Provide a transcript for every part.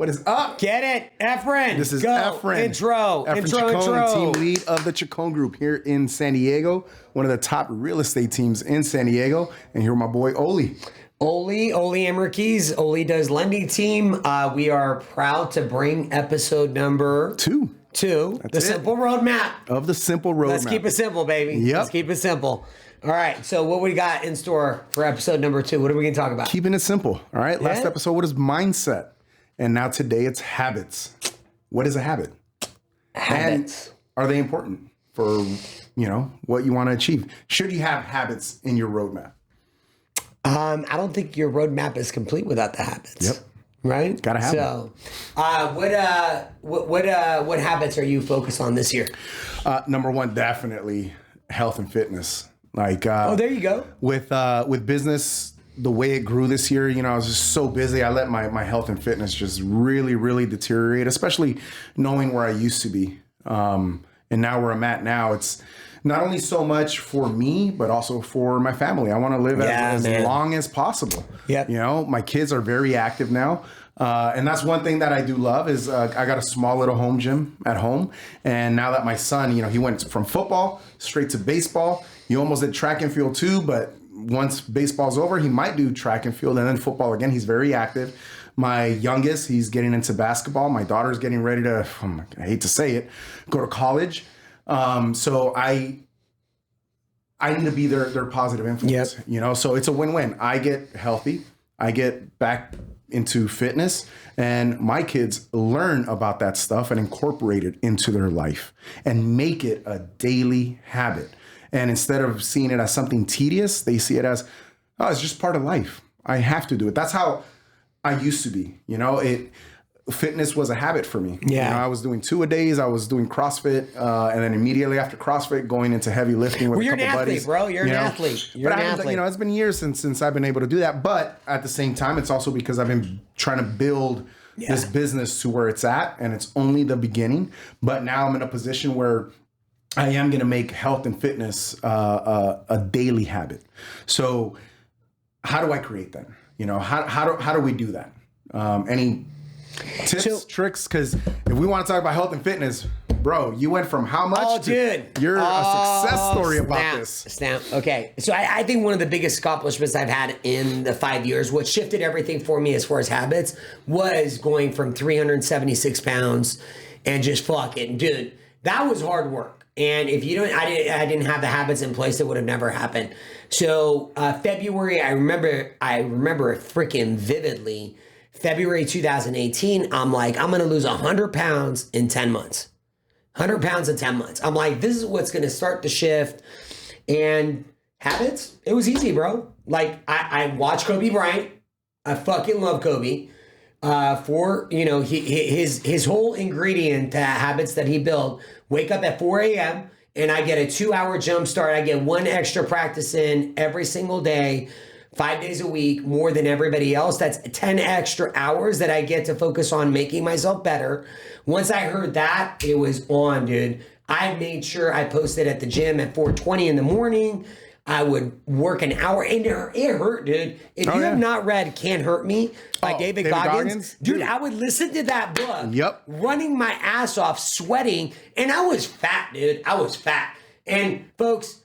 What is up? Get it, Efren. This is Go. Efren. Intro. Chacon, team lead of the Chacon Group here in San Diego, one of the top real estate teams in San Diego. And here with my boy, Oli. Oli Emmerkees. Oli does lending team. We are proud to bring episode number Two. The simple roadmap. Of the simple roadmap. Let's keep it simple, baby. Yep. Let's keep it simple. All right, so what we got in store for episode number 2? What are we going to talk about? Keeping it simple. All right. Last episode, what is mindset? And now today it's habits. What is a habit? Habits. And are they important for, what you want to achieve? Should you have habits in your roadmap? I don't think your roadmap is complete without the habits. Yep. Right? Gotta have them. What habits are you focused on this year? Number one, definitely health and fitness. There you go. With business, the way it grew this year, I was just so busy. I let my health and fitness just really, really deteriorate, especially knowing where I used to be. And now where I'm at now, it's not only so much for me, but also for my family. I want to live as long as possible. Yep. My kids are very active now. And that's one thing that I do love is I got a small little home gym at home. And now that my son, he went from football straight to baseball. He almost did track and field too, but once baseball's over, he might do track and field and then football again. He's very active. My youngest, he's getting into basketball. My daughter's getting ready to, I hate to say it, go to college. So I need to be their positive influence, so it's a win-win. I get healthy. I get back into fitness, and my kids learn about that stuff and incorporate it into their life and make it a daily habit. And instead of seeing it as something tedious, they see it as, it's just part of life. I have to do it. That's how I used to be. Fitness was a habit for me. Yeah. I was doing 2-a-days. I was doing CrossFit, and then immediately after CrossFit, going into heavy lifting with a couple buddies. Bro. You're an athlete. You're an athlete. It's been years since I've been able to do that. But at the same time, it's also because I've been trying to build this business to where it's at, and it's only the beginning. But now I'm in a position where I am going to make health and fitness a daily habit. So how do I create that? How do we do that? Any tips, tricks? Because if we want to talk about health and fitness, bro, you went from how much to you're a success story about this. Snap. Okay. So I think one of the biggest accomplishments I've had in the 5 years, what shifted everything for me as far as habits, was going from 376 pounds and just fucking, dude, that was hard work. And if you don't, I didn't have the habits in place, it would have never happened. So February, I remember it freaking vividly. February 2018, I'm like, I'm going to lose 100 pounds in 10 months. 100 pounds in 10 months. I'm like, this is what's going to start the shift. And habits, it was easy, bro. Like, I watch Kobe Bryant. I fucking love Kobe. His whole ingredient to habits that he built, wake up at 4 a.m. and I get a 2-hour jump start. I get one extra practice in every single day, 5 days a week, more than everybody else. That's 10 extra hours that I get to focus on making myself better. Once I heard that, it was on, dude. I made sure I posted at the gym at 4:20 in the morning. I would work an hour, and it hurt, dude. If you have not read Can't Hurt Me by David Goggins, dude, I would listen to that book, running my ass off, sweating, and I was fat, dude. I was fat. And folks,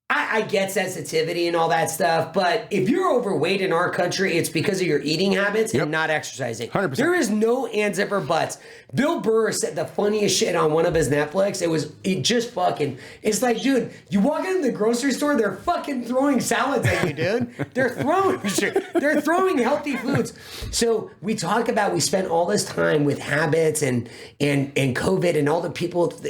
I get sensitivity and all that stuff, but if you're overweight in our country, it's because of your eating habits and not exercising. 100%. There is no ands, if, or buts. Bill Burr said the funniest shit on one of his Netflix. It's like, dude, you walk into the grocery store, they're fucking throwing salads at you, dude. They're throwing healthy foods. So we spent all this time with habits and COVID and all the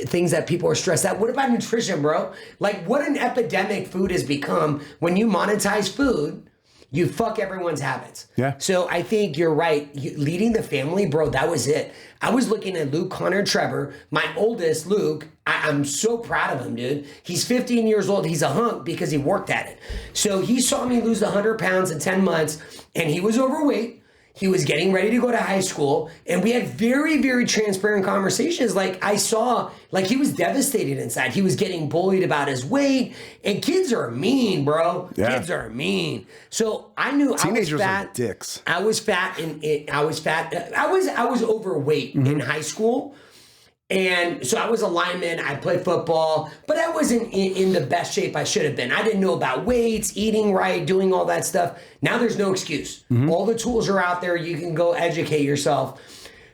things that people are stressed out. What about nutrition, bro? Like, what an epidemic food has become. When you monetize food, you fuck everyone's habits. Yeah. So I think you're right. Leading the family, bro, that was it. I was looking at Luke, Connor, Trevor. My oldest, Luke, I'm so proud of him, dude. He's 15 years old. He's a hunk because he worked at it. So he saw me lose 100 pounds in 10 months, and he was overweight. He was getting ready to go to high school, and we had very, very transparent conversations. Like, I saw, like, he was devastated inside. He was getting bullied about his weight, and kids are mean, bro. Yeah. Kids are mean. So I knew Teenagers I was fat. are dicks. I was fat, and I was fat. I was overweight in high school. And so I was a lineman, I played football, but I wasn't in the best shape I should have been. I didn't know about weights, eating right, doing all that stuff. Now there's no excuse. All the tools are out there. You can go educate yourself.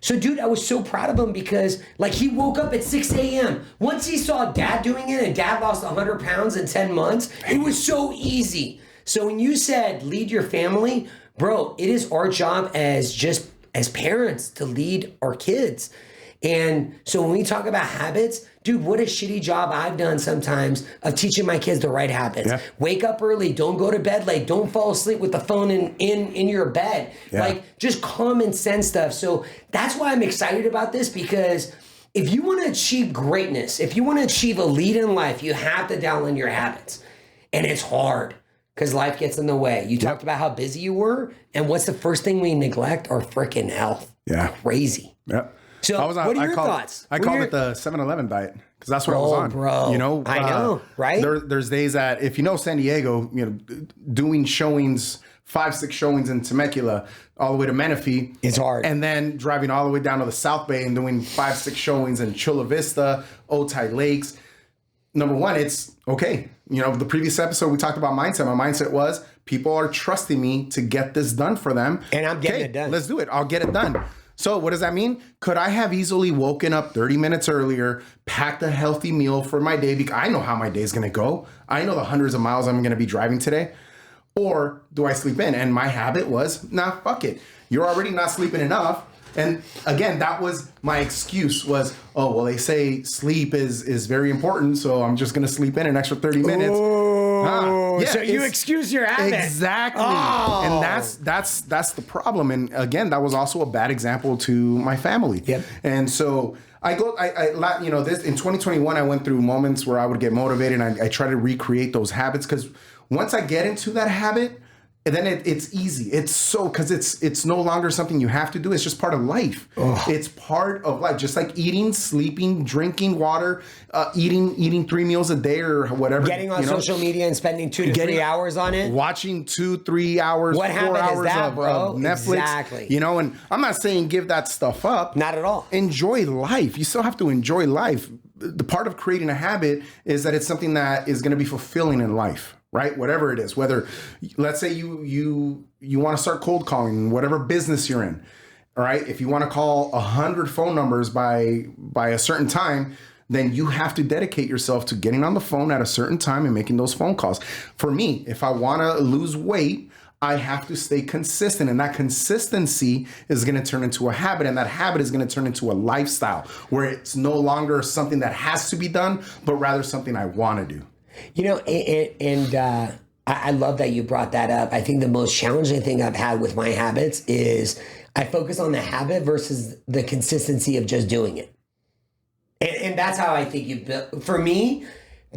So, dude, I was so proud of him because, like, he woke up at 6 a.m. Once he saw dad doing it and dad lost 100 pounds in 10 months, it was so easy. So when you said lead your family, bro, it is our job as parents to lead our kids. And so when we talk about habits, dude, what a shitty job I've done sometimes of teaching my kids the right habits. Yeah. Wake up early. Don't go to bed late. Don't fall asleep with the phone in your bed. Yeah. Like, just common sense stuff. So that's why I'm excited about this, because if you want to achieve greatness, if you want to achieve a lead in life, you have to dial in your habits. And it's hard because life gets in the way. You talked about how busy you were. And what's the first thing we neglect? Our freaking health. Yeah. Crazy. Yep. So what are your thoughts? I called it the 7-Eleven diet because that's what I was on. Bro. You know, I know, right? There's days that, if you know San Diego, you know, doing showings, 5-6 showings in Temecula all the way to Menifee. It's hard. And then driving all the way down to the South Bay and doing 5-6 showings in Chula Vista, Otay Lakes. Number one, it's okay. You know, the previous episode we talked about mindset. My mindset was people are trusting me to get this done for them. And I'm getting it done. Let's do it. I'll get it done. So what does that mean? Could I have easily woken up 30 minutes earlier, packed a healthy meal for my day because I know how my day is going to go. I know the hundreds of miles I'm going to be driving today. Or do I sleep in? And my habit was, nah, fuck it. You're already not sleeping enough. And again, that was my excuse was, oh, well, they say sleep is very important, so I'm just going to sleep in an extra 30 minutes. Yeah, so you excuse your habit. Exactly. Oh. And that's the problem. And again, that was also a bad example to my family. Yep. And so I you know, this in 2021, I went through moments where I would get motivated and I try to recreate those habits, because once I get into that habit, and then it's easy. It's so, because it's no longer something you have to do. It's just part of life. Oh. It's part of life. Just like eating, sleeping, drinking water, eating 3 meals a day or whatever. Getting on social media and spending 2 to 3 hours on it. Watching 2-3 hours, what 4 hours is that, of Netflix. Exactly. You know, and I'm not saying give that stuff up. Not at all. Enjoy life. You still have to enjoy life. The part of creating a habit is that it's something that is going to be fulfilling in life. Right? Whatever it is, whether, let's say you want to start cold calling, whatever business you're in. All right. If you want to call 100 phone numbers by a certain time, then you have to dedicate yourself to getting on the phone at a certain time and making those phone calls. For me, if I want to lose weight, I have to stay consistent, and that consistency is going to turn into a habit, and that habit is going to turn into a lifestyle where it's no longer something that has to be done, but rather something I want to do. You know, I love that you brought that up. I think the most challenging thing I've had with my habits is I focus on the habit versus the consistency of just doing it. And that's how I think you build. For me,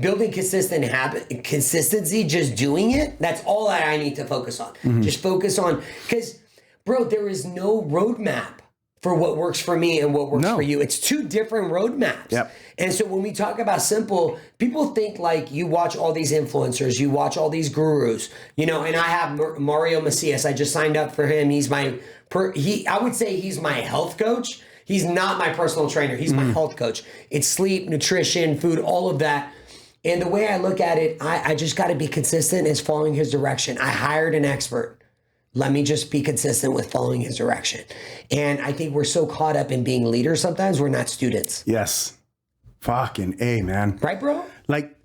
building consistency, just doing it, that's all that I need to focus on. Mm-hmm. Just focus on, because, bro, there is no roadmap for what works for me and what works for you. It's 2 different roadmaps. Yep. And so when we talk about simple, people think like you watch all these influencers, you watch all these gurus, you know, and I have Mario Macias. I just signed up for him. He's I would say he's my health coach. He's not my personal trainer. He's my health coach. It's sleep, nutrition, food, all of that. And the way I look at it, I just got to be consistent as following his direction. I hired an expert. Let me just be consistent with following his direction. And I think we're so caught up in being leaders sometimes we're not students. Yes. Fucking A, man. Right, bro? Like,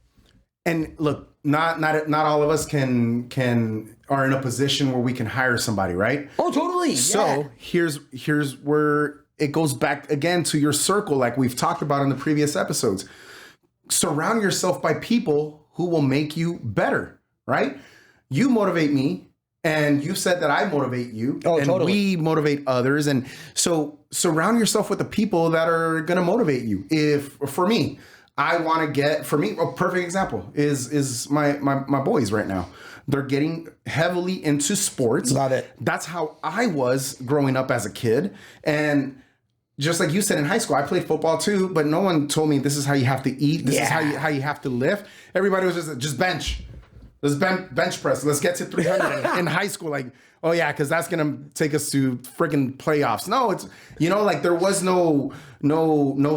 and look, not all of us are in a position where we can hire somebody, right? Oh, totally. So here's where it goes back again to your circle, like we've talked about in the previous episodes. Surround yourself by people who will make you better, right? You motivate me. And you said that I motivate you, and totally. We motivate others. And so surround yourself with the people that are going to motivate you. If, for me, I want to get, for me, a perfect example is my boys right now. They're getting heavily into sports. Love it. That's how I was growing up as a kid. And just like you said in high school, I played football too, but no one told me this is how you have to eat. This is how you have to lift. Everybody was just bench. Let's bench press. Let's get to 300 in high school. Like, oh yeah, because that's gonna take us to freaking playoffs. No, it's like there was no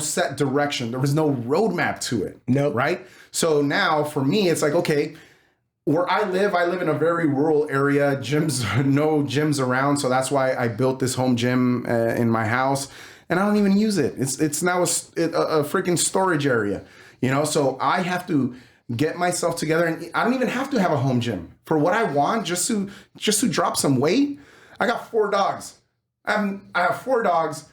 set direction. There was no roadmap to it. Nope. Right. So now for me, it's like, okay, where I live in a very rural area. No gyms around, so that's why I built this home gym in my house, and I don't even use it. It's now a freaking storage area. So I have to get myself together, and I don't even have to have a home gym for what I want. Just to drop some weight. I got 4 dogs. I have 4 dogs,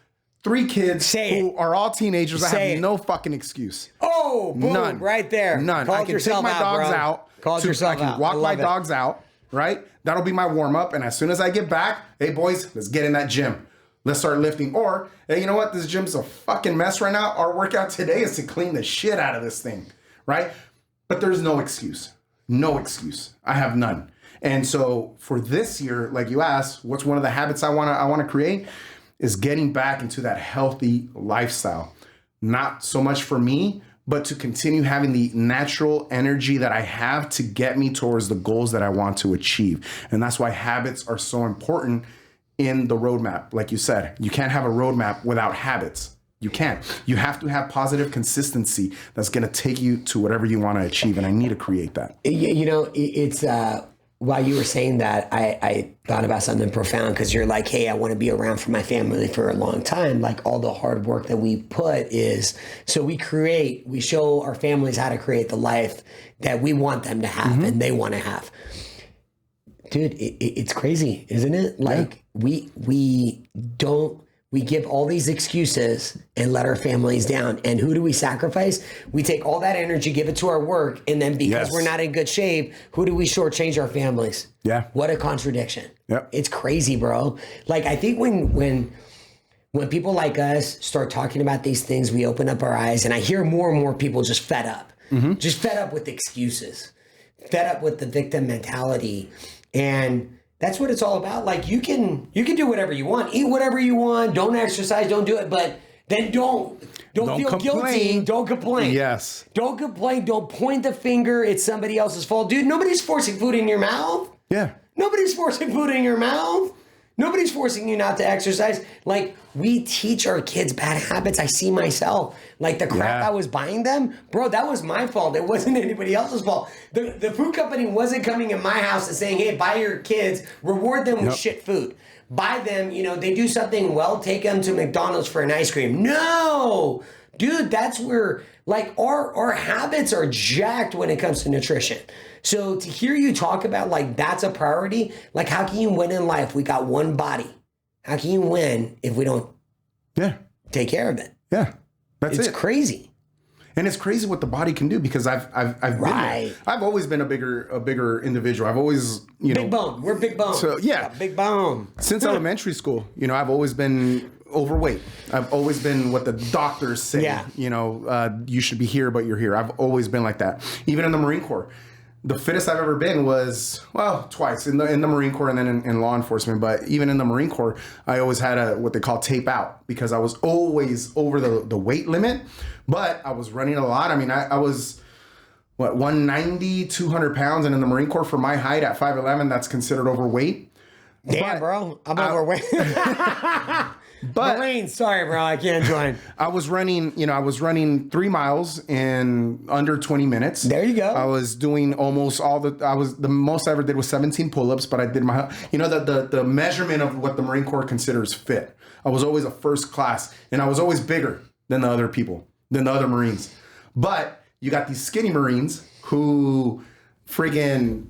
3 kids who are all teenagers. I have no fucking excuse. Oh, boom, none, right there. None. I can take my dogs out. I can walk my dogs out. Right. That'll be my warm up. And as soon as I get back, hey boys, let's get in that gym. Let's start lifting. Or, hey, you know what? This gym's a fucking mess right now. Our workout today is to clean the shit out of this thing. Right. But there's no excuse. No excuse. I have none. And so for this year, like you asked, what's one of the habits I want to create is getting back into that healthy lifestyle. Not so much for me, but to continue having the natural energy that I have to get me towards the goals that I want to achieve. And that's why habits are so important in the roadmap. Like you said, you can't have a roadmap without habits. You can't. You have to have positive consistency that's going to take you to whatever you want to achieve. And I need to create that. It's while you were saying that, I thought about something profound, because you're like, hey, I want to be around for my family for a long time. Like, all the hard work that we put is, so we show our families how to create the life that we want them to have and they want to have. Dude, it's crazy, isn't it? Like, we give all these excuses and let our families down. And who do we sacrifice? We take all that energy, give it to our work, and then because we're not in good shape, who do we shortchange our families? Yeah. What a contradiction. Yep. It's crazy, bro. Like, I think when people like us start talking about these things, we open up our eyes, and I hear more and more people just fed up. Just fed up with excuses, fed up with the victim mentality. And that's what it's all about. Like, you can do whatever you want, eat whatever you want, don't exercise, don't do it, but then don't feel guilty, don't complain. Yes. Don't complain, don't point the finger, it's somebody else's fault. Dude, nobody's forcing food in your mouth. Yeah. Nobody's forcing food in your mouth. Nobody's forcing you not to exercise. Like, we teach our kids bad habits. I see myself. Like, the crap I was buying them, bro, that was my fault. It wasn't anybody else's fault. The food company wasn't coming in my house and saying, hey, buy your kids, reward them with shit food. Buy them, they do something well, take them to McDonald's for an ice cream. No! Dude, that's where, like, our habits are jacked when it comes to nutrition. So to hear you talk about, like, that's a priority, like, how can you win in life? We got one body. How can you win if we don't take care of it? Yeah. It's crazy. And it's crazy what the body can do, because I've been there. I've always been a bigger individual. I've always, big bone. We're big bone. So big bone. Since elementary school, I've always been overweight. I've always been what the doctors say. Yeah. You should be here, but you're here. I've always been like that. Even in the Marine Corps. The fittest I've ever been was, twice in the Marine Corps and then in law enforcement. But even in the Marine Corps, I always had what they call tape out, because I was always over the weight limit, but I was running a lot. I mean, I was, 190, 200 pounds. And in the Marine Corps, for my height at 5'11", that's considered overweight. Damn, bro. I'm overweight. But Marines, sorry, bro, I can't join. I was running 3 miles in under 20 minutes. There you go. I was doing almost the most I ever did was 17 pull-ups, but I did the measurement of what the Marine Corps considers fit. I was always a first class, and I was always bigger than the other people, than the other Marines. But you got these skinny Marines who friggin'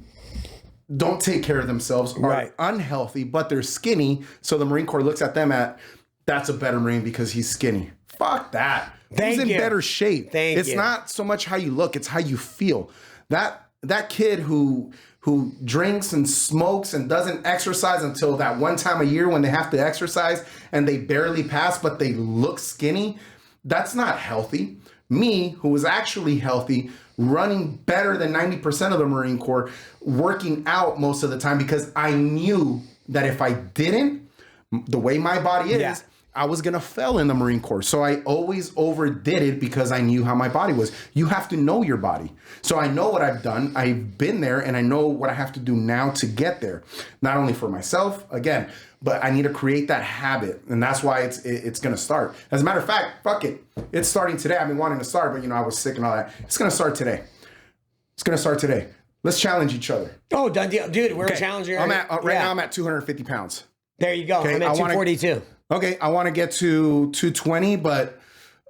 don't take care of themselves, are unhealthy, but they're skinny. So the Marine Corps looks at them that's a better Marine because he's skinny. Fuck that. He's in better shape. It's not so much how you look, it's how you feel. That kid who drinks and smokes and doesn't exercise until that one time a year when they have to exercise and they barely pass, but they look skinny, that's not healthy. me, who was actually healthy, running better than 90% of the Marine Corps, working out most of the time because I knew that if I didn't, the way my body is, Yeah. I was going to fail in the Marine Corps. So I always overdid it because I knew how my body was. You have to know your body. So I know what I've done. I've been there and I know what I have to do now to get there. Not only for myself, again, but I need to create that habit. And that's why it's going to start. As a matter of fact, fuck it. It's starting today. I've been wanting to start, but I was sick and all that. It's going to start today. It's going to start today. Let's challenge each other. Oh, done deal. Dude, we're challenging. I'm at, right now I'm at 250 pounds. There you go. Okay, I'm at 242. Okay, I want to get to 220, but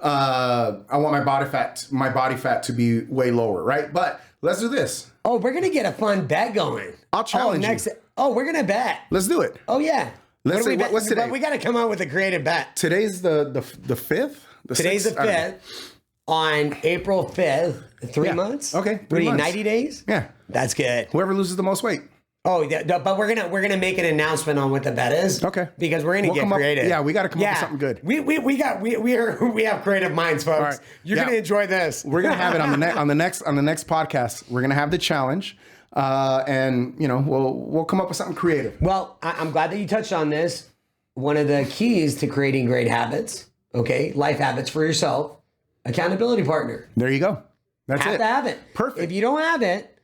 I want my body fat to be way lower, right? But let's do this. Oh, we're going to get a fun bet going. I'll challenge you. Oh, we're going to bet. Let's do it. Oh, yeah. Let's say, what's today? But we got to come out with a creative bet. Today's the 5th? Today's the 5th. On April 5th, 3 months? Okay, 3 months. 90 days? Yeah. That's good. Whoever loses the most weight. Oh, but we're gonna make an announcement on what the bet is. Okay. Because we're gonna get creative. Yeah, we got to come up with something good. We have creative minds, folks. Right. You're gonna enjoy this. We're gonna have it on the next podcast. We're gonna have the challenge, and we'll come up with something creative. Well, I'm glad that you touched on this. One of the keys to creating great habits, life habits for yourself, accountability partner. There you go. That's have it. to have it. Perfect. If you don't have it,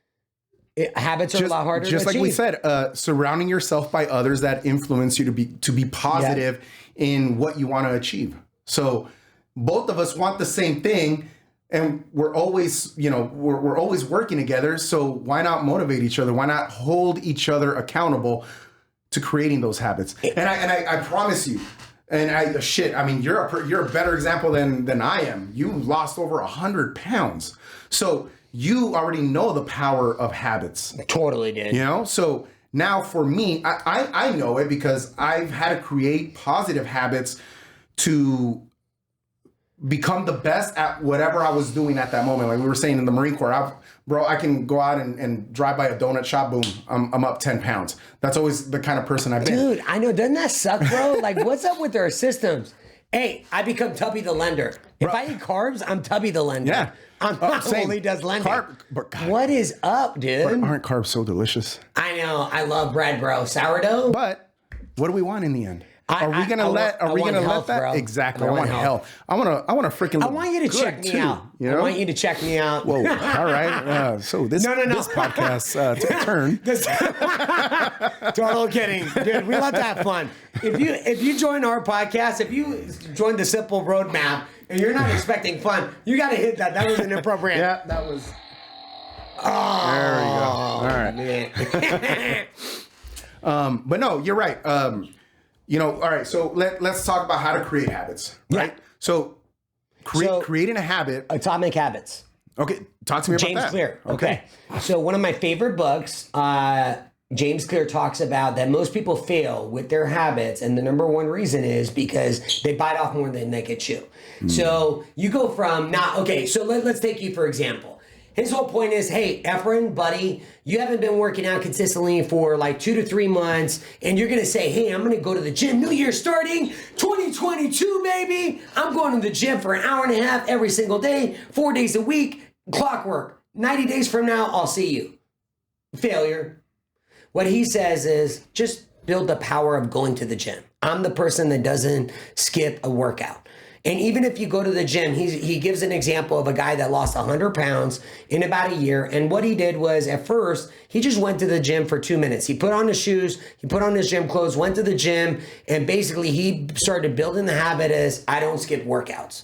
habits are a lot harder to achieve. Just like we said, surrounding yourself by others that influence you to be positive in what you want to achieve. So both of us want the same thing, and we're always, we're always working together. So why not motivate each other? Why not hold each other accountable to creating those habits? And I promise you. And you're a better example than I am. You lost over 100 pounds. So you already know the power of habits. Totally did. So now for me, I know it because I've had to create positive habits to become the best at whatever I was doing at that moment. Like we were saying in the Marine Corps, I can go out and drive by a donut shop, boom, I'm up 10 pounds. That's always the kind of person I've been. Dude, I know. Doesn't that suck, bro? Like, what's up with their systems? Hey, I become Tubby the lender. If I eat carbs, I'm Tubby the lender. Yeah. I'm not only does lending. But God, what is up, dude? aren't carbs so delicious? I know. I love bread, bro. Sourdough. But what do we want in the end? Are we gonna let health, that? Bro. Exactly. I want health. I want to freaking. I want you to check me out. I want you to check me out. Whoa. All right. So this podcast took a turn. Total kidding, dude. We love to have fun. If you join our podcast, if you join the Simple Roadmap, and you're not expecting fun, you got to hit that. That was inappropriate. Yeah, that was. Oh, there we go. All right. Man. But no, you're right. All right. So let's talk about how to create habits. Right. Yeah. So creating a habit. Atomic Habits. Okay. Talk to me about that. James Clear. Okay. So one of my favorite books, James Clear talks about that most people fail with their habits, and the number one reason is because they bite off more than they can chew. So you go from so let's take you for example. His whole point is, hey, Efren, buddy, you haven't been working out consistently for like 2 to 3 months, and you're gonna say, hey, I'm gonna go to the gym. New Year starting, 2022, baby. I'm going to the gym for an hour and a half every single day, 4 days a week, clockwork. 90 days from now, I'll see you. Failure. What he says is just build the power of going to the gym. I'm the person that doesn't skip a workout. And even if you go to the gym, he gives an example of a guy that lost 100 pounds in about a year. And what he did was, at first, he just went to the gym for 2 minutes. He put on his shoes, he put on his gym clothes, went to the gym, and basically he started building the habit as, I don't skip workouts.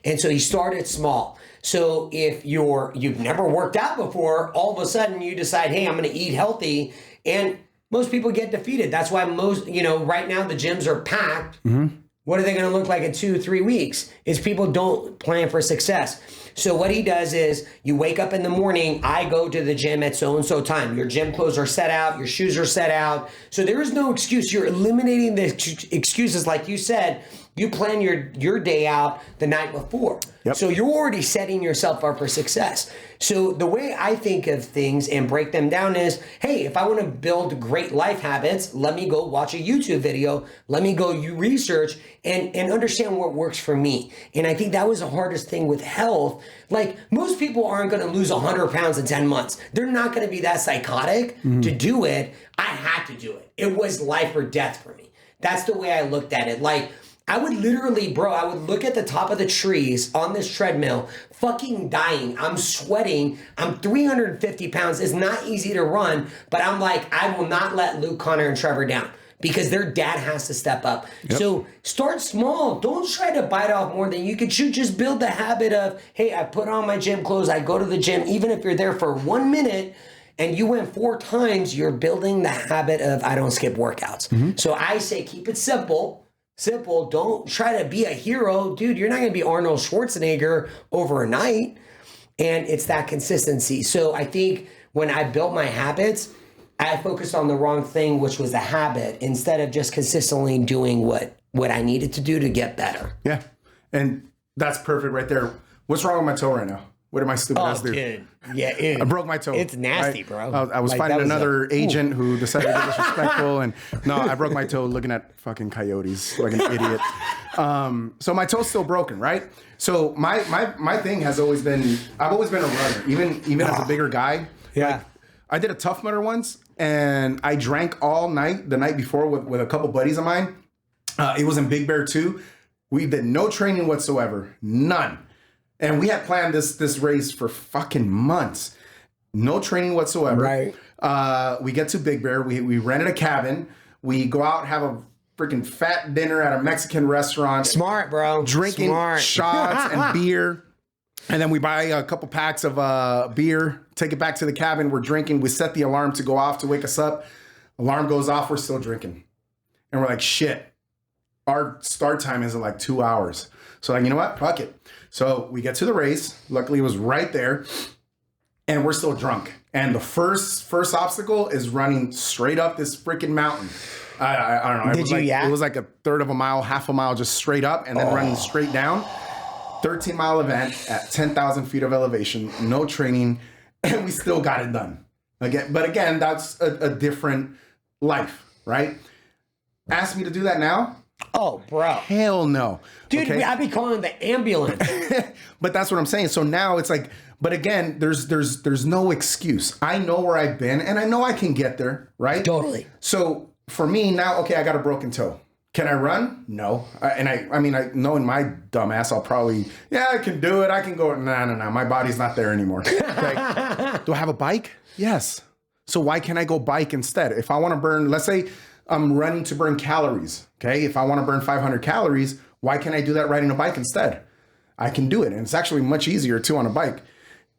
And so he started small. So if you've never worked out before, all of a sudden you decide, hey, I'm going to eat healthy. And most people get defeated. That's why right now the gyms are packed. Mm-hmm. What are they going to look like in 2-3 weeks? Is people don't plan for success. So what he does is you wake up in the morning, I go to the gym at so-and-so time. Your gym clothes are set out, your shoes are set out. So there is no excuse. You're eliminating the excuses like you said. you plan your day out the night before. Yep. So you're already setting yourself up for success. So the way I think of things and break them down is, hey, if I want to build great life habits, let me go watch a YouTube video. Let me go research and understand what works for me. And I think that was the hardest thing with health. Like, most people aren't going to lose 100 pounds in 10 months. They're not going to be that psychotic to do it. I had to do it. It was life or death for me. That's the way I looked at it. Like, I would literally, bro, I would look at the top of the trees on this treadmill, fucking dying. I'm sweating. I'm 350 pounds. It's not easy to run, but I'm like, I will not let Luke, Connor, and Trevor down because their dad has to step up. Yep. So start small. Don't try to bite off more than you can chew. Just build the habit of, hey, I put on my gym clothes. I go to the gym. Even if you're there for 1 minute and you went 4 times, you're building the habit of, I don't skip workouts. So I say, keep it simple. Simple. Don't try to be a hero. Dude, you're not going to be Arnold Schwarzenegger overnight. And it's that consistency. So I think when I built my habits, I focused on the wrong thing, which was the habit, instead of just consistently doing what I needed to do to get better. Yeah. And that's perfect right there. What's wrong with my toe right now? What did my stupid ass do? Dude. Yeah, I broke my toe. It's nasty, right? bro. I was fighting another agent who decided to be disrespectful, and no, I broke my toe looking at fucking coyotes like an idiot. So my toe's still broken, right? So my thing has always been, I've always been a runner, even as a bigger guy. Yeah. Like, I did a Tough Mudder once, and I drank all night the night before with a couple buddies of mine. It was in Big Bear too. We did no training whatsoever, none. And we had planned this race for fucking months. No training whatsoever. Right. We get to Big Bear. We rented a cabin. We go out, have a freaking fat dinner at a Mexican restaurant. Smart, bro. Drinking shots and beer. And then we buy a couple packs of beer, take it back to the cabin. We're drinking. We set the alarm to go off to wake us up. Alarm goes off. We're still drinking. And we're like, shit. Our start time is in like 2 hours. So like, you know what? Fuck it. So we get to the race. Luckily, it was right there. And we're still drunk. And the first obstacle is running straight up this freaking mountain. I don't know. It was like a third of a mile, half a mile, just straight up, and then running straight down. 13-mile event at 10,000 feet of elevation. No training. And we still got it done. But again, that's a different life, right? Ask me to do that now. Oh, bro. Hell no. Dude, okay? I'd be calling the ambulance. But that's what I'm saying. So now it's like, but again, there's no excuse. I know where I've been and I know I can get there, right? Totally. So for me now, okay, I got a broken toe. Can I run? No. I mean, knowing my dumb ass, I'll probably, yeah, I can do it. I can go. No. My body's not there anymore. Okay. Do I have a bike? Yes. So why can't I go bike instead? If I want to burn, let's say I'm running to burn calories. Okay. If I want to burn 500 calories, why can't I do that riding a bike instead? I can do it. And it's actually much easier too on a bike.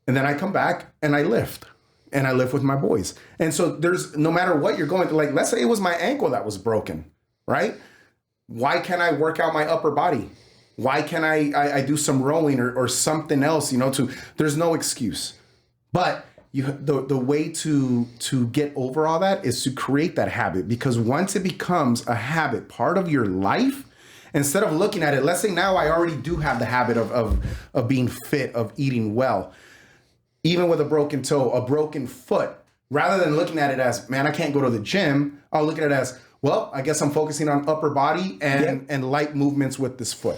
And then I come back and I lift. And I lift with my boys. And so there's, no matter what you're going through, like, let's say it was my ankle that was broken, right? Why can't I work out my upper body? Why can't I do some rowing or something else, there's no excuse. But the way to get over all that is to create that habit, because once it becomes a habit, part of your life, instead of looking at it, let's say now I already do have the habit of being fit, of eating well. Even with a broken toe, a broken foot, rather than looking at it as, man, I can't go to the gym, I'll look at it as, well, I guess I'm focusing on upper body and light movements with this foot.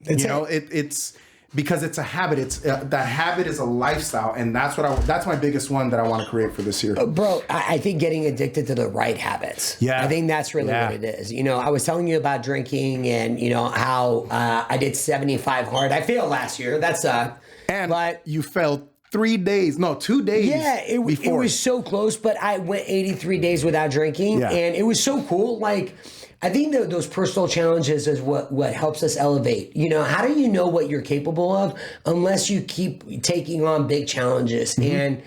It's because it's a habit. It's that habit is a lifestyle, and that's my biggest one that I want to create for this year. Bro, I think getting addicted to the right habits. Yeah, I think that's really what it is. I was telling you about drinking and how I did 75 hard. I failed last year. That sucked. But you failed 2 days. Yeah, it was so close, but I went 83 days without drinking, and it was so cool. Like, I think that those personal challenges is what helps us elevate. How do you know what you're capable of unless you keep taking on big challenges? Mm-hmm. And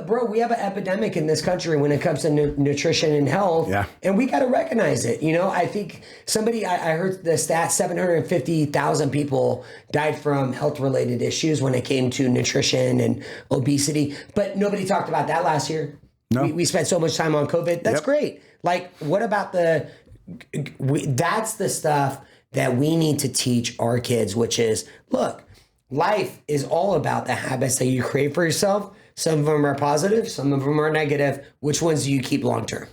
bro, we have an epidemic in this country when it comes to nutrition and health, and we got to recognize it. I think I heard the stat, 750,000 people died from health-related issues when it came to nutrition and obesity, but nobody talked about that last year. No. We spent so much time on COVID. That's great. Like, what about that's the stuff that we need to teach our kids, which is, look, life is all about the habits that you create for yourself. Some of them are positive, some of them are negative. Which ones do you keep long term?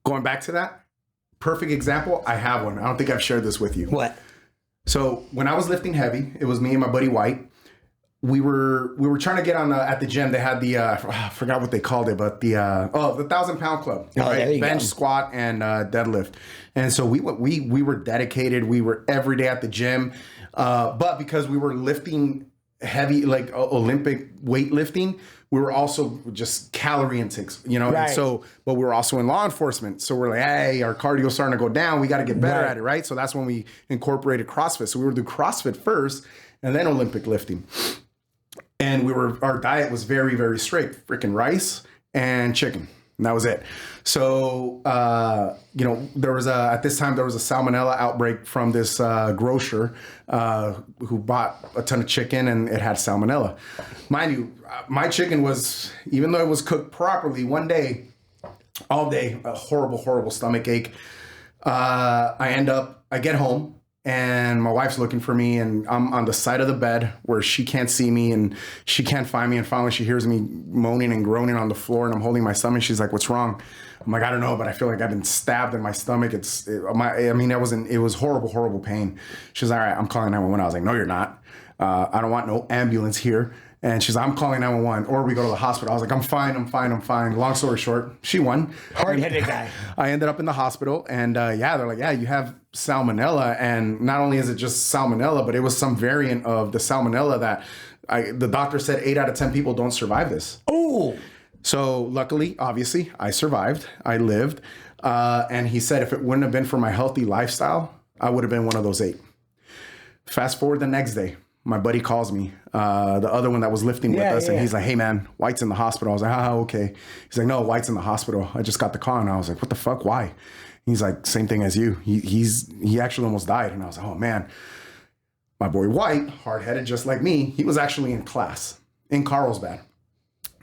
Going back to that, perfect example, I have one. I don't think I've shared this with you. What? So when I was lifting heavy, it was me and my buddy White. We were trying to get on at the gym. They had the I forgot what they called it, but the 1,000-pound club, there you bench, go. squat, and deadlift. And so we were dedicated. We were every day at the gym, but because we were lifting heavy, like Olympic weightlifting, we were also just calorie intakes, you know. Right. And so, but we were also in law enforcement, so we're like, hey, our cardio's starting to go down. We got to get better Right. at it, right? So that's when we incorporated CrossFit. So we would do CrossFit first, and then Olympic lifting. And our diet was very, very straight, freaking rice and chicken. And that was it. So, there was at this time, there was a salmonella outbreak from this grocer who bought a ton of chicken and it had salmonella. Mind you, my chicken was, even though it was cooked properly, one day, all day, a horrible, horrible stomach ache. I get home. And my wife's looking for me, and I'm on the side of the bed where she can't see me and she can't find me. And finally, she hears me moaning and groaning on the floor, and I'm holding my stomach. She's like, "What's wrong?" I'm like, "I don't know, but I feel like I've been stabbed in my stomach. It was horrible, horrible pain." She's like, "All right, I'm calling 911." I was like, "No, you're not. I don't want no ambulance here." And she's like, "I'm calling 911, or we go to the hospital." I was like, I'm fine. Long story short, she won. Hard-headed guy. I ended up in the hospital, and they're like, "Yeah, you have salmonella." And not only is it just salmonella, but it was some variant of the salmonella that the doctor said 8 out of 10 people don't survive this. Oh. So luckily, obviously, I survived. I lived. And he said if it wouldn't have been for my healthy lifestyle, I would have been one of those 8. Fast forward the next day. My buddy calls me, the other one that was lifting with us, and he's like, "Hey man, White's in the hospital." I was like, okay. He's like, "No, White's in the hospital. I just got the call." And I was like, "What the fuck? Why?" He's like, "Same thing as you. He actually almost died." And I was like, "Oh man." My boy White, hard-headed just like me, he was actually in class in Carlsbad.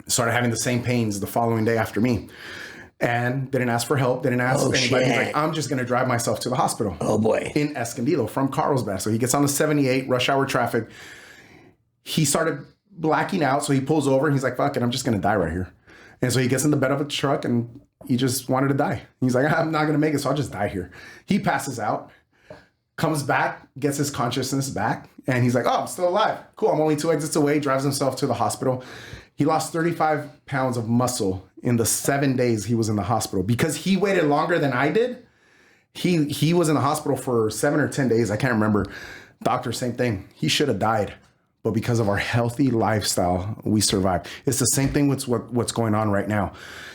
Started having the same pains the following day after me. And didn't ask for help, didn't ask anybody. Shit. He's like, "I'm just going to drive myself to the hospital." Oh boy. In Escondido from Carlsbad. So he gets on the 78, rush hour traffic. He started blacking out. So he pulls over and he's like, "Fuck it, I'm just going to die right here." And so he gets in the bed of a truck and he just wanted to die. He's like, "I'm not going to make it, so I'll just die here." He passes out, comes back, gets his consciousness back. And he's like, "Oh, I'm still alive. Cool, I'm only 2 exits away." Drives himself to the hospital. He lost 35 pounds of muscle in the 7 days he was in the hospital. Because he waited longer than I did, he was in the hospital for 7 or 10 days. I can't remember. Doctor, same thing. He should have died. But because of our healthy lifestyle, we survived. It's the same thing with what's going on right now.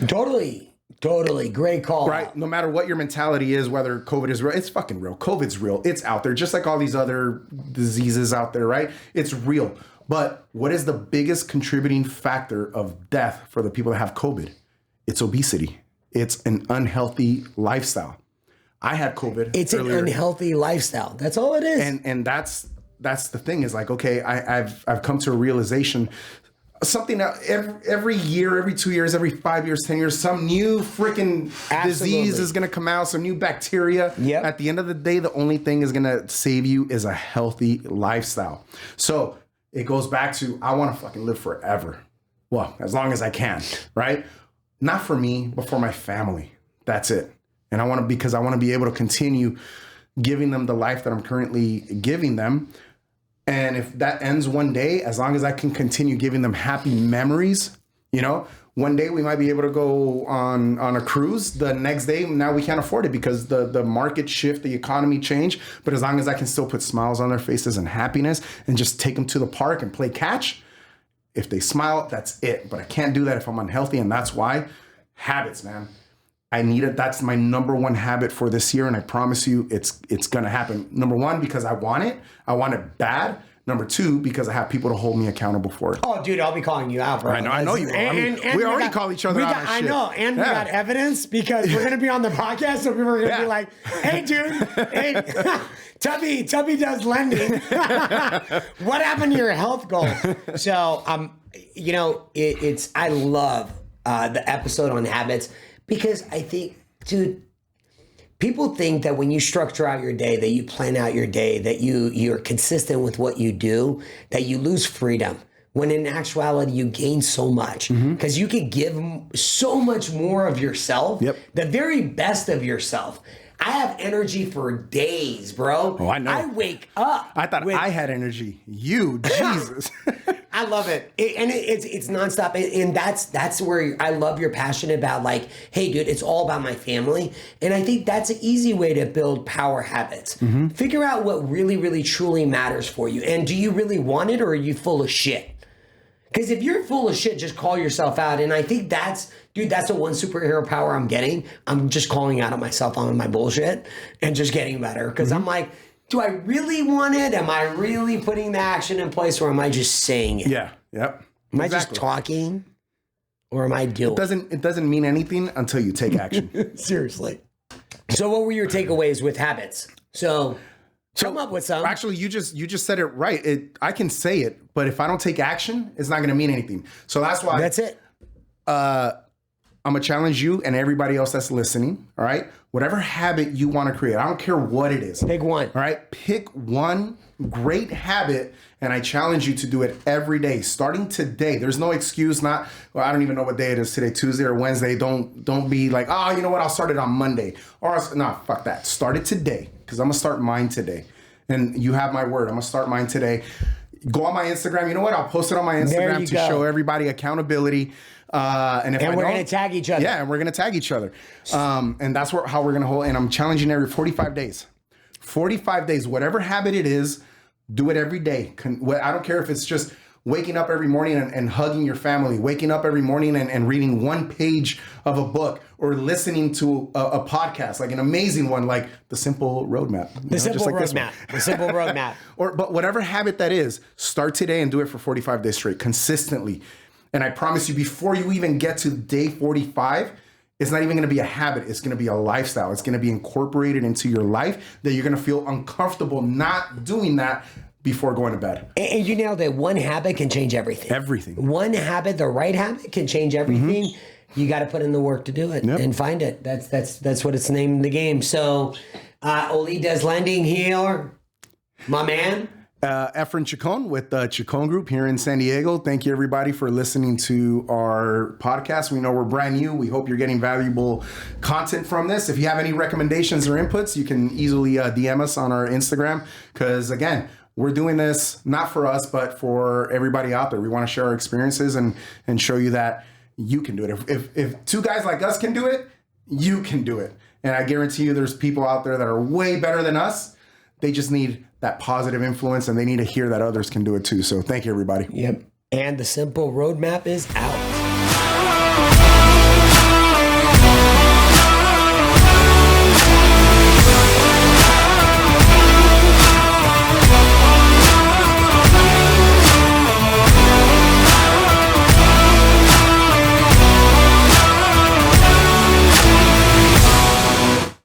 Totally. Great call. Right? No matter what your mentality is, whether COVID is real, it's fucking real. COVID's real. It's out there. Just like all these other diseases out there, right? It's real. But what is the biggest contributing factor of death for the people that have COVID? It's obesity. It's an unhealthy lifestyle. I had COVID. It's earlier. an unhealthy lifestyle. That's all it is. And that's the thing is like, okay, I've come to a realization, something that every year, every 2 years, every 5 years, 10 years, some new freaking disease is going to come out, some new bacteria. Yep. At the end of the day, the only thing is going to save you is a healthy lifestyle. So it goes back to, I want to fucking live forever. Well, as long as I can, right? Not for me, but for my family. That's it. And because I want to be able to continue giving them the life that I'm currently giving them. And if that ends one day, as long as I can continue giving them happy memories, one day we might be able to go on a cruise. The next day, now we can't afford it because the market shift, the economy change. But as long as I can still put smiles on their faces and happiness and just take them to the park and play catch, if they smile, that's it. But I can't do that if I'm unhealthy. And that's why habits, man. I need it. That's my number one habit for this year. And I promise you it's going to happen. Number one, because I want it. I want it bad. Number two, because I have people to hold me accountable for it. Oh, dude, I'll be calling you out, bro. I know you will. And we already call each other out on shit. I know, and we got evidence because we're going to be on the podcast, so people are going to be like, "Hey, dude, hey, Tubby does lending. What happened to your health goals?" So, I love the episode on habits because I think, dude, People think that when you structure out your day, that you plan out your day, that you're consistent with what you do, that you lose freedom. When in actuality, you gain so much because you could give so much more of yourself, the very best of yourself. I have energy for days, bro. Oh, I know. I wake up. I thought I had energy. You, Jesus. I love it. It's nonstop. And that's where I love you're passionate about, like, hey, dude, it's all about my family. And I think that's an easy way to build power habits. Figure out what really, really, truly matters for you. And do you really want it, or are you full of shit? Because if you're full of shit, just call yourself out. And I think that's the one superhero power I'm getting. I'm just calling out on myself on my bullshit and just getting better. Because I'm like, do I really want it? Am I really putting the action in place, or am I just saying it? Yeah. Yep. Am I just talking, or am I doing? It doesn't mean anything until you take action. Seriously. So what were your takeaways with habits? So come up with some. Actually, you just said it right. I can say it, but if I don't take action, it's not going to mean anything. So that's why. That's it. I'm going to challenge you and everybody else that's listening. All right. Whatever habit you want to create, I don't care what it is. Pick one. All right. Pick one great habit, and I challenge you to do it every day, starting today. There's no excuse. I don't even know what day it is today, Tuesday or Wednesday. Don't be like, oh, you know what? I'll start it on Monday. Fuck that. Start it today, because I'm going to start mine today. And you have my word. I'm going to start mine today. Go on my Instagram. You know what? I'll post it on my Instagram to show everybody accountability. And we're going to tag each other. Yeah, and we're going to tag each other. And that's how we're going to hold. And I'm challenging every 45 days. 45 days, whatever habit it is, do it every day. I don't care if it's just waking up every morning and hugging your family, waking up every morning and reading one page of a book, or listening to a podcast, like an amazing one, like The Simple Roadmap. The Simple Roadmap. But whatever habit that is, start today and do it for 45 days straight, consistently. And I promise you, before you even get to day 45, it's not even going to be a habit. It's going to be a lifestyle. It's going to be incorporated into your life that you're going to feel uncomfortable not doing that before going to bed. And you nailed it. One habit can change everything. Everything. One habit, the right habit, can change everything. You got to put in the work to do it and find it. That's what it's named the game. So, Oli Deslending here, my man. Efren Chacon with the Chacon Group here in San Diego. Thank you, everybody, for listening to our podcast. We know we're brand new. We hope you're getting valuable content from this. If you have any recommendations or inputs, you can easily DM us on our Instagram, because, again, we're doing this not for us, but for everybody out there. We want to share our experiences and show you that you can do it. If two guys like us can do it, you can do it. And I guarantee you there's people out there that are way better than us. They just need that positive influence, and they need to hear that others can do it too. So thank you, everybody. Yep. And the Simple Roadmap is out.